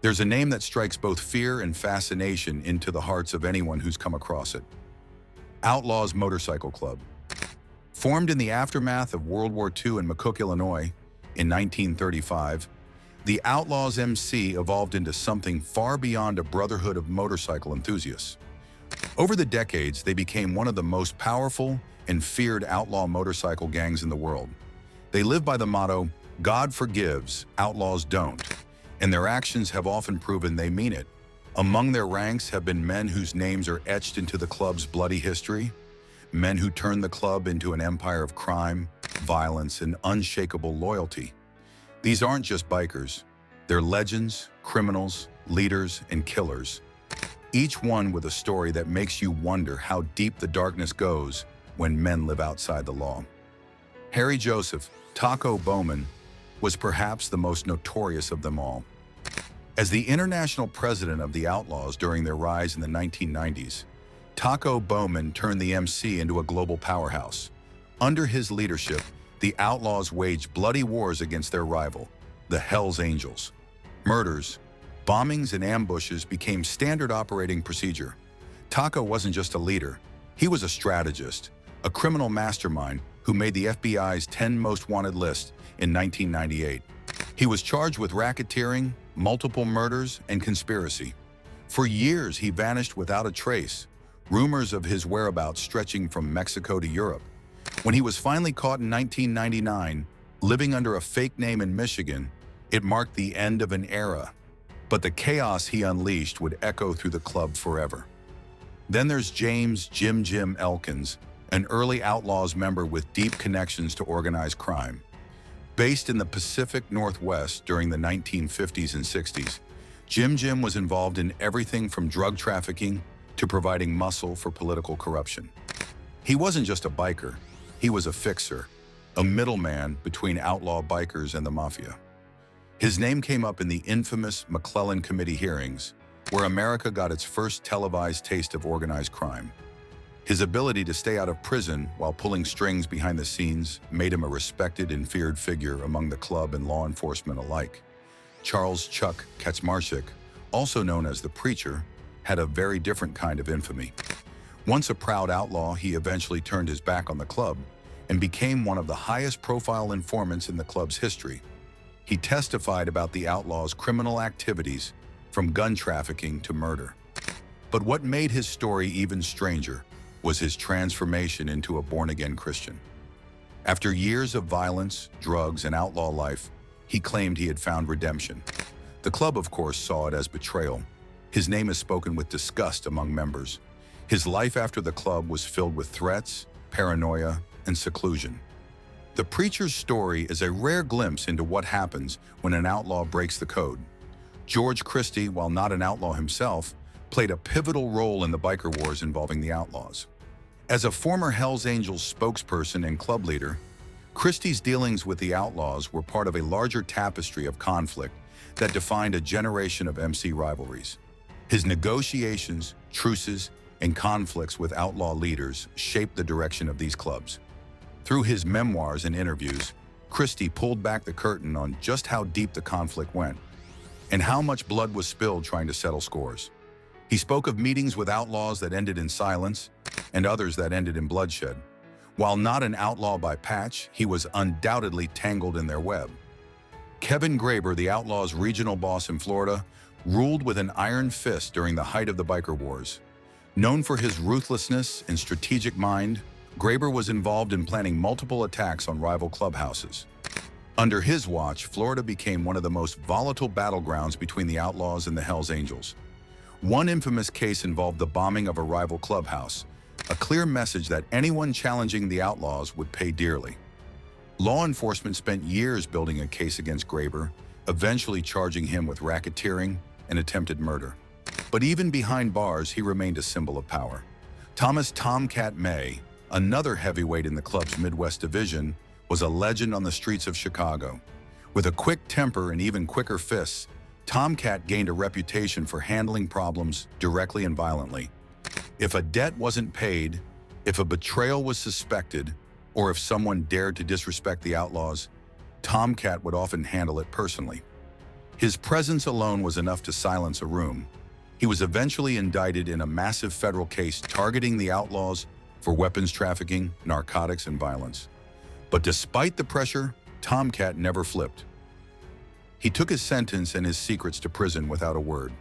There's a name that strikes both fear and fascination into the hearts of anyone who's come across it. Outlaws Motorcycle Club. Formed in the aftermath of World War II in McCook, Illinois, in 1935, the Outlaws MC evolved into something far beyond a brotherhood of motorcycle enthusiasts. Over the decades, they became one of the most powerful and feared outlaw motorcycle gangs in the world. They live by the motto, "God forgives, outlaws don't," and their actions have often proven they mean it. Among their ranks have been men whose names are etched into the club's bloody history, men who turned the club into an empire of crime, violence, and unshakable loyalty. These aren't just bikers. They're legends, criminals, leaders, and killers. Each one with a story that makes you wonder how deep the darkness goes when men live outside the law. Harry Joseph, Taco Bowman, was perhaps the most notorious of them all. As the international president of the Outlaws during their rise in the 1990s, Taco Bowman turned the MC into a global powerhouse. Under his leadership, the Outlaws waged bloody wars against their rival, the Hells Angels. Murders, bombings, and ambushes became standard operating procedure. Taco wasn't just a leader, he was a strategist, a criminal mastermind who made the FBI's 10 most wanted list in 1998. He was charged with racketeering, multiple murders, and conspiracy. For years, he vanished without a trace, rumors of his whereabouts stretching from Mexico to Europe. When he was finally caught in 1999, living under a fake name in Michigan, it marked the end of an era. But the chaos he unleashed would echo through the club forever. Then there's James Jim Elkins, an early Outlaws member with deep connections to organized crime. Based in the Pacific Northwest during the 1950s and 60s, Jim was involved in everything from drug trafficking to providing muscle for political corruption. He wasn't just a biker, he was a fixer, a middleman between outlaw bikers and the mafia. His name came up in the infamous McClellan Committee hearings, where America got its first televised taste of organized crime. His ability to stay out of prison while pulling strings behind the scenes made him a respected and feared figure among the club and law enforcement alike. Charles Chuck Kaczmarczyk, also known as the Preacher, had a very different kind of infamy. Once a proud outlaw, he eventually turned his back on the club and became one of the highest-profile informants in the club's history. He testified about the Outlaws' criminal activities, from gun trafficking to murder. But what made his story even stranger was his transformation into a born-again Christian. After years of violence, drugs, and outlaw life, he claimed he had found redemption. The club, of course, saw it as betrayal. His name is spoken with disgust among members. His life after the club was filled with threats, paranoia, and seclusion. The Preacher's story is a rare glimpse into what happens when an outlaw breaks the code. George Christie, while not an outlaw himself, played a pivotal role in the biker wars involving the Outlaws. As a former Hells Angels spokesperson and club leader, Christie's dealings with the Outlaws were part of a larger tapestry of conflict that defined a generation of MC rivalries. His negotiations, truces, and conflicts with outlaw leaders shaped the direction of these clubs. Through his memoirs and interviews, Christie pulled back the curtain on just how deep the conflict went and how much blood was spilled trying to settle scores. He spoke of meetings with outlaws that ended in silence and others that ended in bloodshed. While not an outlaw by patch, he was undoubtedly tangled in their web. Kevin Graber, the Outlaws' regional boss in Florida, ruled with an iron fist during the height of the biker wars. Known for his ruthlessness and strategic mind, Graber was involved in planning multiple attacks on rival clubhouses. Under his watch, Florida became one of the most volatile battlegrounds between the Outlaws and the Hells Angels. One infamous case involved the bombing of a rival clubhouse, a clear message that anyone challenging the Outlaws would pay dearly. Law enforcement spent years building a case against Graber, eventually charging him with racketeering and attempted murder. But even behind bars, he remained a symbol of power. Thomas "Tomcat" May, another heavyweight in the club's Midwest division, was a legend on the streets of Chicago. With a quick temper and even quicker fists, Tomcat gained a reputation for handling problems directly and violently. If a debt wasn't paid, if a betrayal was suspected, or if someone dared to disrespect the Outlaws, Tomcat would often handle it personally. His presence alone was enough to silence a room. He was eventually indicted in a massive federal case targeting the Outlaws for weapons trafficking, narcotics, and violence. But despite the pressure, Tomcat never flipped. He took his sentence and his secrets to prison without a word.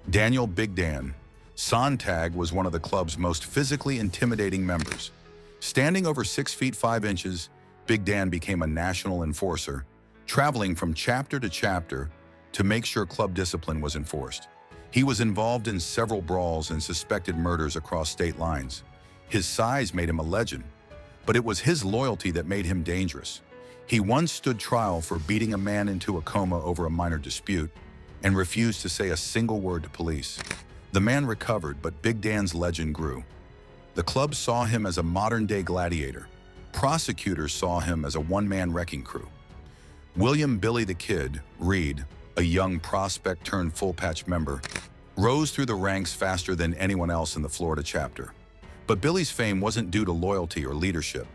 Daniel Big Dan Sontag was one of the club's most physically intimidating members. Standing over 6 feet 5 inches, Big Dan became a national enforcer, traveling from chapter to chapter to make sure club discipline was enforced. He was involved in several brawls and suspected murders across state lines. His size made him a legend, but it was his loyalty that made him dangerous. He once stood trial for beating a man into a coma over a minor dispute and refused to say a single word to police. The man recovered, but Big Dan's legend grew. The club saw him as a modern-day gladiator. Prosecutors saw him as a one-man wrecking crew. William "Billy the Kid" Reed, a young prospect turned full-patch member, rose through the ranks faster than anyone else in the Florida chapter. But Billy's fame wasn't due to loyalty or leadership.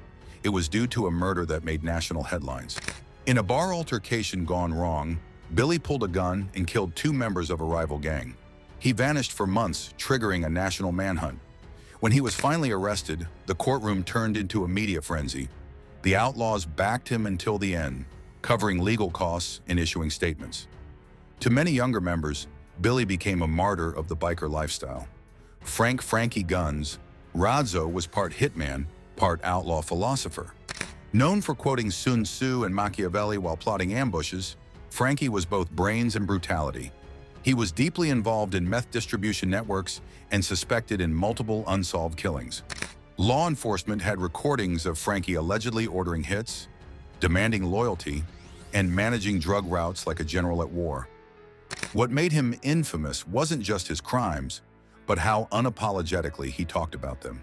It was due to a murder that made national headlines. In a bar altercation gone wrong, Billy pulled a gun and killed 2 members of a rival gang. He vanished for months, triggering a national manhunt. When he was finally arrested, the courtroom turned into a media frenzy. The Outlaws backed him until the end, covering legal costs and issuing statements. To many younger members, Billy became a martyr of the biker lifestyle. Frankie Guns, Razzo was part hitman, part outlaw philosopher. Known for quoting Sun Tzu and Machiavelli while plotting ambushes, Frankie was both brains and brutality. He was deeply involved in meth distribution networks and suspected in multiple unsolved killings. Law enforcement had recordings of Frankie allegedly ordering hits, demanding loyalty, and managing drug routes like a general at war. What made him infamous wasn't just his crimes, but how unapologetically he talked about them.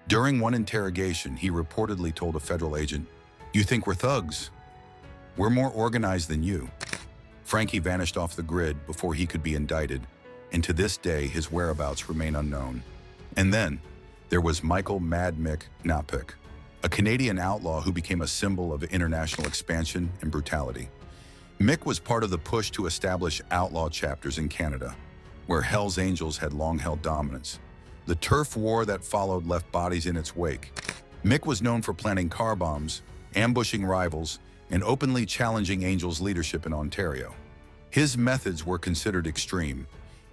During one interrogation, he reportedly told a federal agent, "You think we're thugs? We're more organized than you." Frankie vanished off the grid before he could be indicted, and to this day his whereabouts remain unknown. And then there was Michael "Mad Mick" Knapik, a Canadian outlaw who became a symbol of international expansion and brutality. Mick was part of the push to establish outlaw chapters in Canada, where Hell's Angels had long held dominance. The turf war that followed left bodies in its wake. Mick was known for planting car bombs, ambushing rivals, and openly challenging Angels' leadership in Ontario. His methods were considered extreme,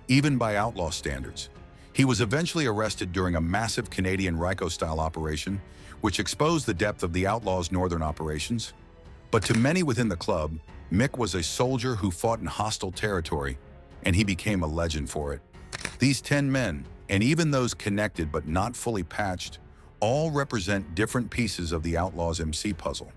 even by outlaw standards. He was eventually arrested during a massive Canadian Ryko-style operation, which exposed the depth of the Outlaws' northern operations. But to many within the club, Mick was a soldier who fought in hostile territory, and he became a legend for it. These 10 men, and even those connected but not fully patched, all represent different pieces of the Outlaws MC puzzle.